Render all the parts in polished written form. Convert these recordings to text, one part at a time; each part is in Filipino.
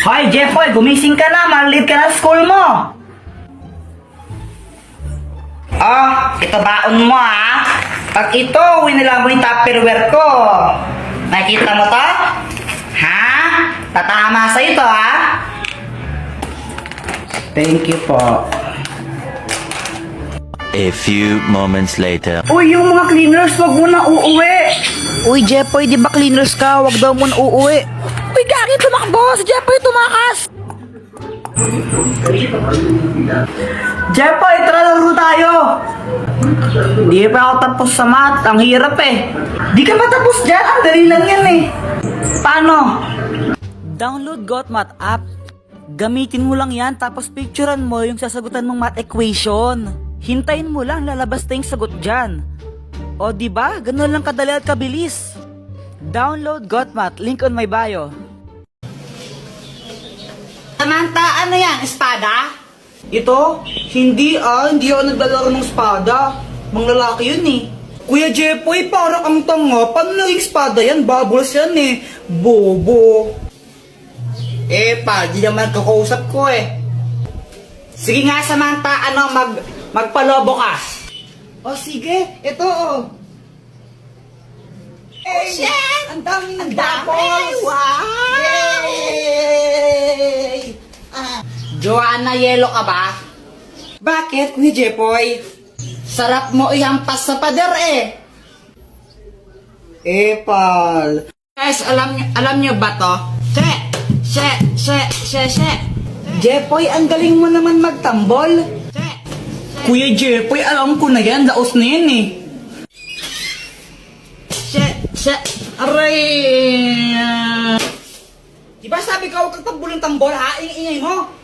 Hoy, Jeffoy, gumising ka na. Malit ka na sa school mo. Oh, ito baon mo Pag ito, winila mo yung Tupperware ko. Nakikita mo to? Ha? Tatama sa ito Thank you po. A few moments later. Uy, yung mga cleaners, wag mo na uuwi. Uy, Jeffoy, di ba cleaners ka? Huwag daw mo na uuwi. Uy, gagi, tumakbo! Si Jeffoy tumakas! Jeffoy, tara laro tayo. Di pa ako tapos sa math. Ang hirap Di ka matapos dyan. Ang dali lang yan Paano? Download GotMath app. Gamitin mo lang yan tapos picturean mo yung sasagutan mong math equation. Hintayin mo lang, lalabas na yung sagot dyan. O diba? Ganun lang kadali at kabilis. Download GotMath, link on my bio. Samantha, ano yan? Espada? Ito? Hindi hindi ako naglalaro ng espada. Mga lalaki yun Kuya Jeffoy, parang ang tanga. Paano naging espada yan? Bubbles yan Bobo. Di naman kakausap ko Sige nga, Samantha, magpalobo ka. O sige, ito Shit! Ang daming bubbles! Wow! Yay! Joanna, yelo ka ba? Bakit, Kuya Jeffoy? Sarap mo ihampas sa pader Pal. Guys, alam nyo ba to? Jeffoy, ang galing mo naman magtambol. Kuya Jeffoy, alam ko na yan. Laos na yan Aray! Diba sabi ka huwag kang tambol ng tambol Ingay mo.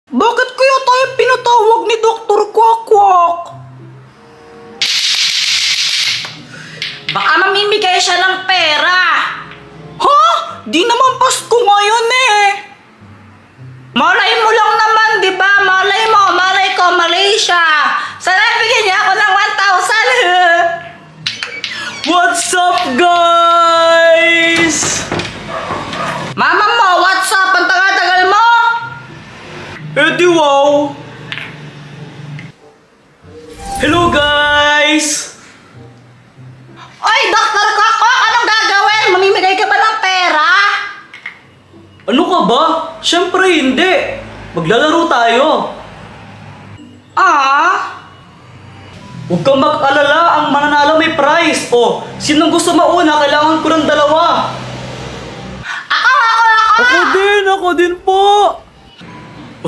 Bakit kaya tayo pinatawag ni Dr. Quack? Baka mamimigay siya ng pera. Ha? Di naman Pasko ngayon Malay mo lang naman, di ba? Malay ko, Malaysia. Sana bigyan niya ako ng 1,000. What's up, guys? Mama mo, what's up? Ang tagal-tagal mo? Wow. Hello, guys. Oy, Dr. Quack, anong gagawin? Mamimigay ka ba ng pera? Ano ka ba? Siyempre hindi. Maglalaro tayo. Huwag kang mag-alala, ang mananalo may prize. Sinong gusto mauna? Kailangan ko ng dalawa. Ako din po.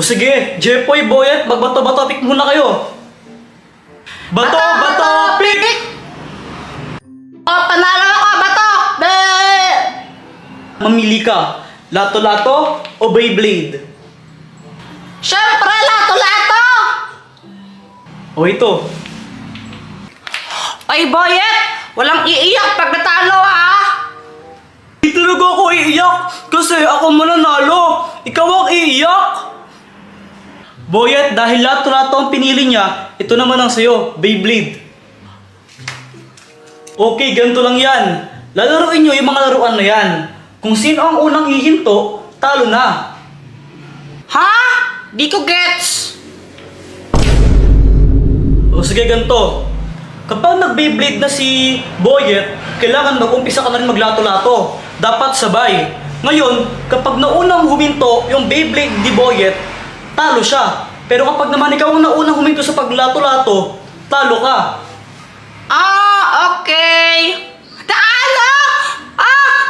Sige, Jeffoy, Boyet, magbato-bato pick muna kayo. Bato, pick! Panalo ako, bato! Mamili ka. Lato-lato o Beyblade? Siyempre, lato-lato! Ito. Ay, Boyet! Walang iiyak pag natalo, Hindi talaga ako iiyak kasi ako mananalo. Ikaw ang iiyak. Boyet, dahil lato-lato ang pinili niya, ito naman ang sayo, Beyblade. Okay, ganito lang yan. Lalaruin nyo yung mga laruan na yan. Kung sino ang unang hihinto, talo na. Ha? Di ko gets. Sige, ganito. Kapag nag-Beyblade na si Boyet, kailangan mag-umpisa ka na rin maglato-lato. Dapat sabay. Ngayon, kapag naunang huminto yung Beyblade ni Boyet, talo siya. Pero kapag naman ikaw ang naunang huminto sa paglato-lato, talo ka. Okay.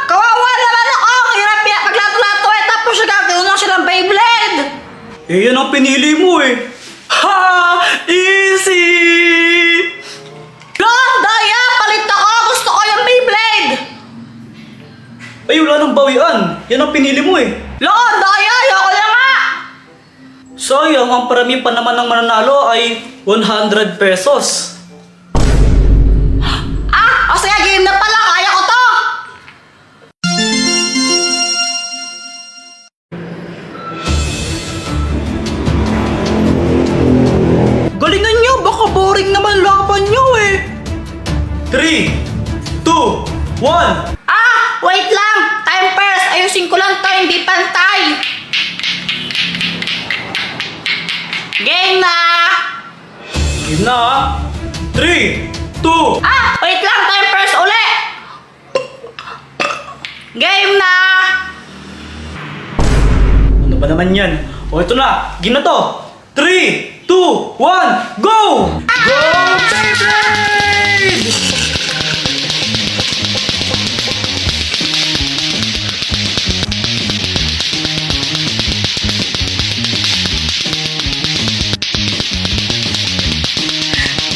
Kawawa naman ako. Ang hirap paglato-lato tapos siya gagawin lang siya ng Beyblade. Yan ang pinili mo Easy! Daya! Palit ako! Gusto ko yung Beyblade! Wala nang bawian. Yan ang pinili mo Daya! Ayoko na nga! Sayang, ang parami pa naman ng mananalo ay 100 pesos. Sige, game na pala! Kaya ko to! Galingan nyo! Baka boring naman laban nyo 3, 2, 1. Wait lang! Time first! Ayusin ko lang to, hindi pantay! Yun na ha. 3, 2, Wait lang, time first uli! Game na! ano ba naman yan? O ito na, game na to. 3, 2, 1, go! Go, Beyblade!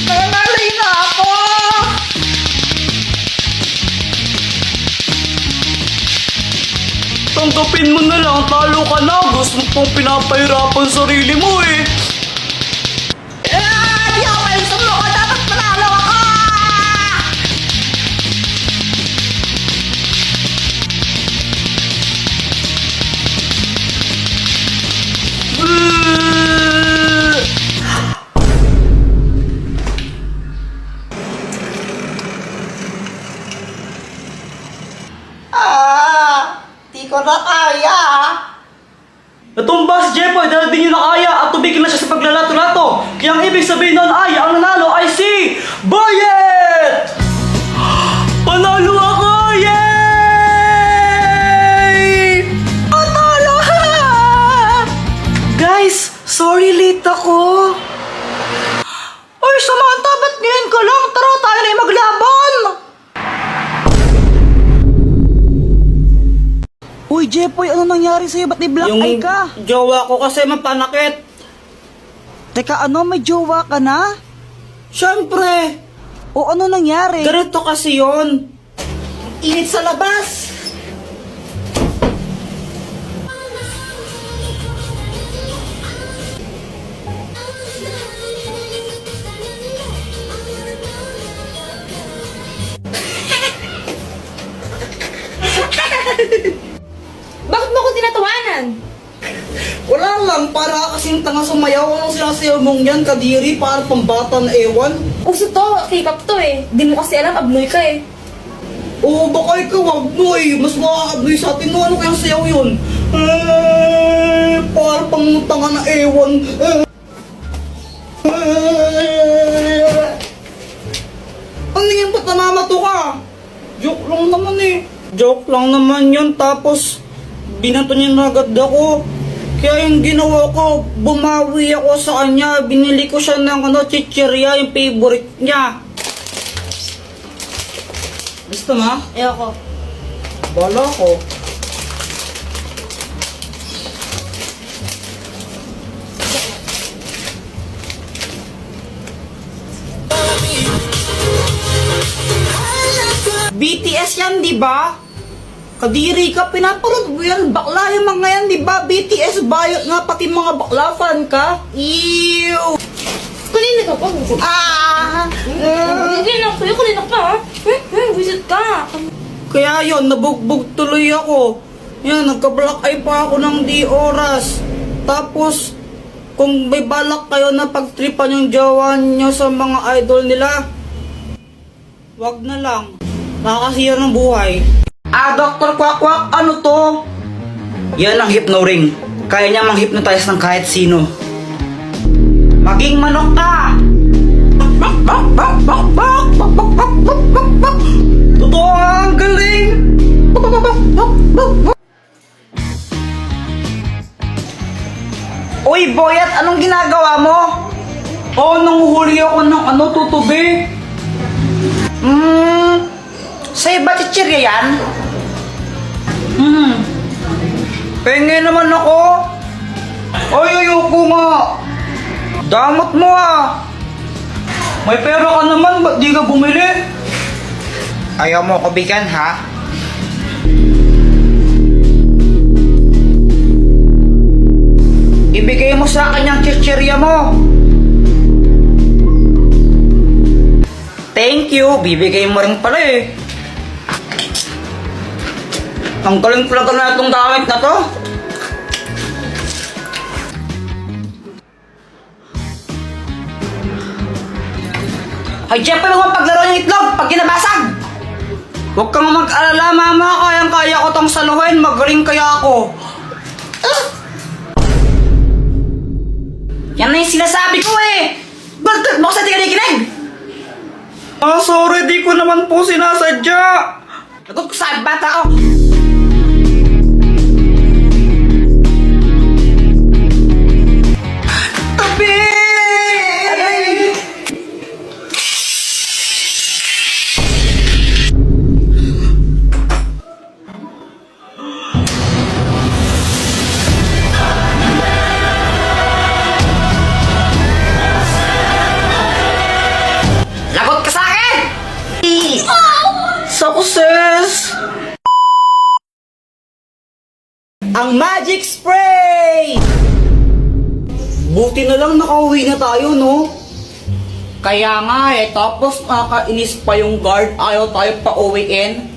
Nangalay na ako! Tanggapin mo na lang, talo ka na. Gusto mo pong pinapahirapan sarili mo eh. Di ako kayo sumuko! Dapat manalo ako! Di ko na kaya. Natumba si Jepoy dahil di niya na kaya at tumigil na siya sa paglalato-lato. Kaya ang ibig sabihin nun ay ang nanalo ay si Boyet! Panalo ako! Yay! Panalo! Guys, sorry late ako. Uy, Samantha, ba't ngayon ka lang? Tara, tayo na yung maglaban! Uy, Jepoy, ano nangyari sa'yo? Ba't ni-black eye ka? jowa ko kasi mapanakit. Teka, ano? May jowa ka na? Siyempre, O ano nangyari? ganito kasi yun. Init sa labas! Bakit mo ko tinatawanan? Wala lang, para kasing tanga sumayaw. Anong sinasayaw mong yan, kadiri? Para pambata na ewan? Uso to, K-pop to eh. Di mo kasi alam, abnoy ka eh. Oo, baka ikaw, abnoy. Mas makakabnoy sa atin. No, ano kayang sayaw yun? Para pang tanga na ewan. Ano yan, ba't namamato ka? Joke lang naman eh. Joke lang naman yun, tapos binato niya na agad ako. Kaya yung ginawa ko, bumawi ako sa kanya. Binili ko siya ng chichirya, yung favorite niya. Gusto mo? Ayoko. Bala ko. BTS yan, di ba? Kadiri ka, pinapanood mo yan. Bakla yung mga yan, di ba? BTS bayot nga, pati mga bakla fan ka. Ew! Kanina ka pa. Hindi na, kuya, kanina ka ha? Visit ka. Kaya yon, nabugbog tuloy ako. Yan, nagka-black eye pa ako ng di oras. Tapos, kung may balak kayo na pagtripan yung jowa nyo sa mga idol nila, wag na lang. Nakakasira ng buhay. Dr. Quack, ano to? Yan ang hypno-ring. Kaya niya mang-hypnotize ng kahit sino. Maging manok ka! Totoo ang galing! Uy, Boyet, anong ginagawa mo? Nanguhuli ako ng tutubi. Sa'yo ba chichirya yan? Pengen naman ako. Ay, ayoko nga. Damot mo ah. May pera ka naman, ba't di ka bumili? Ayaw mo ko bigyan ha? Ibigay mo sa akin yung chichirya mo. Thank you, bibigay mo rin pala eh. Ang galing talaga na itong gamit na to. Ay, Jeffrey, huwag paglaro yung itlog pag ginabasag. Huwag kang mag-alala, mama. Kayang-kaya ko tong saluhin. Magaling kaya ako. Yan na yung sinasabi ko eh. Ba, trip mo kasi di ka nakikinig? Sorry, di ko naman po sinasadya. Nagot ko sa bata, oh. Tabi! Aray! Lagot ka sa akin! Success! Ang magic spray! Buti na lang nakauwi na tayo, no? Kaya nga eh, tapos nakakainis pa yung guard, ayaw tayo pa uwiin.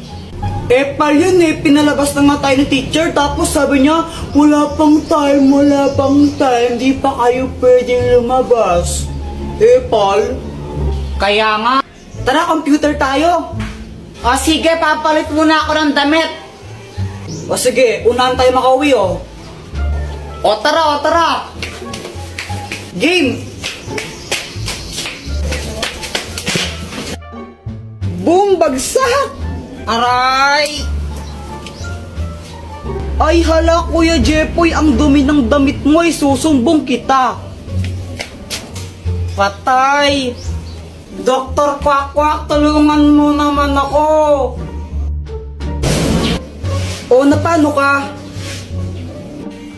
Eh, pal yun eh, pinalabas na nga tayo ng teacher, tapos sabi niya, wala pang time, di pa kayo pwedeng lumabas. Eh, pal? Kaya nga. Tara, computer tayo. O sige, papalit muna ako ng damit. O sige, unahan tayo makauwi, oh. O tara. Game! Boom! Bagsak! Aray! Ay hala, Kuya Jepoy, ang dumi ng damit mo ay susumbong kita. Patay! Dr. Quack, tulungan mo naman ako. O, napano ka?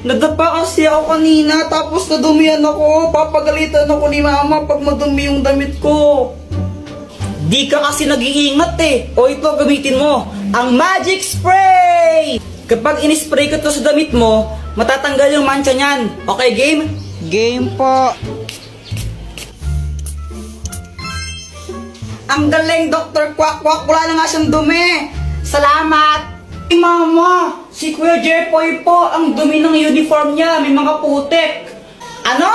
Nadapa kasi ako kanina, tapos nadumihan ako. Papagalitan ako ni mama pag madumi yung damit ko. Di ka kasi nag-iingat eh. O ito, gamitin mo. Ang magic spray! Kapag in-spray ko to sa damit mo, matatanggal yung mancha niyan. Okay, game? Game po. Ang galing, Dr. Quack. Wala na nga siyang dumi. Salamat. Ay, mama, si Kuya Jepoy po, ang dumi ng uniform niya, may mga putik. Ano?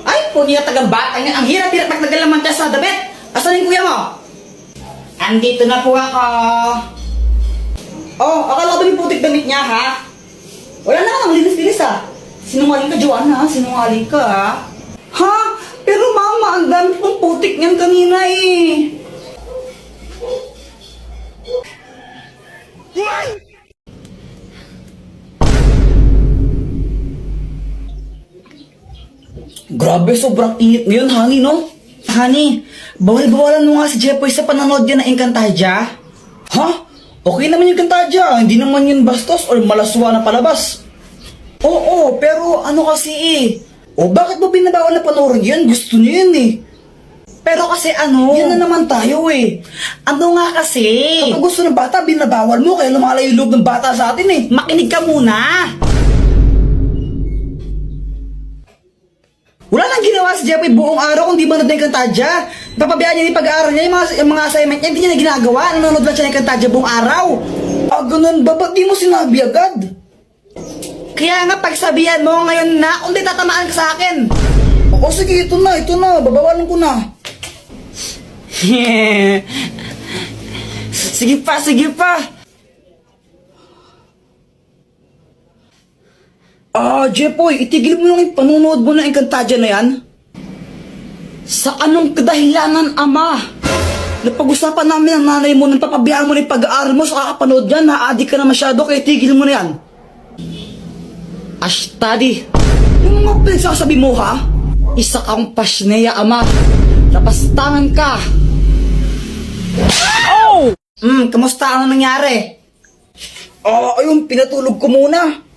Ay, punya tagang bata niya. Ang hirap-hirap magdagalaman siya sa damit. Asan yung kuya mo? Andito na po ako. Oh, akala ko yung putik damit niya, ha? Wala na ang linis-linis, ha? Sinungaling ka, Joanna, ha? Sinungaling ka, ha? Ha? Pero mama, ang dami pong putik niyan kanina, eh. Grabe, sobrang init ngayon, honey, no? Honey, bawal-bawalan mo nga si Jepoy sa panonood niya ng Encantadia. Ha? Okay naman yung Encantadia, hindi naman yun bastos or malaswa na palabas. Oo, pero ano kasi eh. O bakit mo binabawal na panoorin yun? Gusto niyo yun eh. Pero kasi ano, yan na naman tayo eh. Ano nga kasi? Kapag gusto ng bata, binabawal mo, kaya lumalayo yung loob ng bata sa atin eh. Makinig ka muna. Wala nang ginawa si Jepoy buong araw kung di manood ng Encantadia. Napapabiyaan niya yung pag-aaral niya, yung mga assignment niya, hindi niya na ginagawa. Nanonood lang siya ng Encantadia buong araw. Ah, ganun ba? Ba't di mo sinabi agad? Kaya nga pagsabihan mo ngayon na, kung di tatamaan ka sa akin. O sige, ito na. Babawalan ko na. Sige pa. Jepoy, itigil mo lang yung panunood mo ng Encantadia na yan. Sa anong kadahilanan, ama? Napag-usapan namin ang nanay mo nang papabayaan mo na yung pag-aaral mo sa kakapanood yan, na-addict ka na masyado, kaya tigil mo na yan. Ashtadi, yung mga pinagsasabi mo, ha? Isa kang pasneya, ama. Napastangan ka. Oh! Kamusta? Ano nangyari? Ayun, pinatulog ko muna.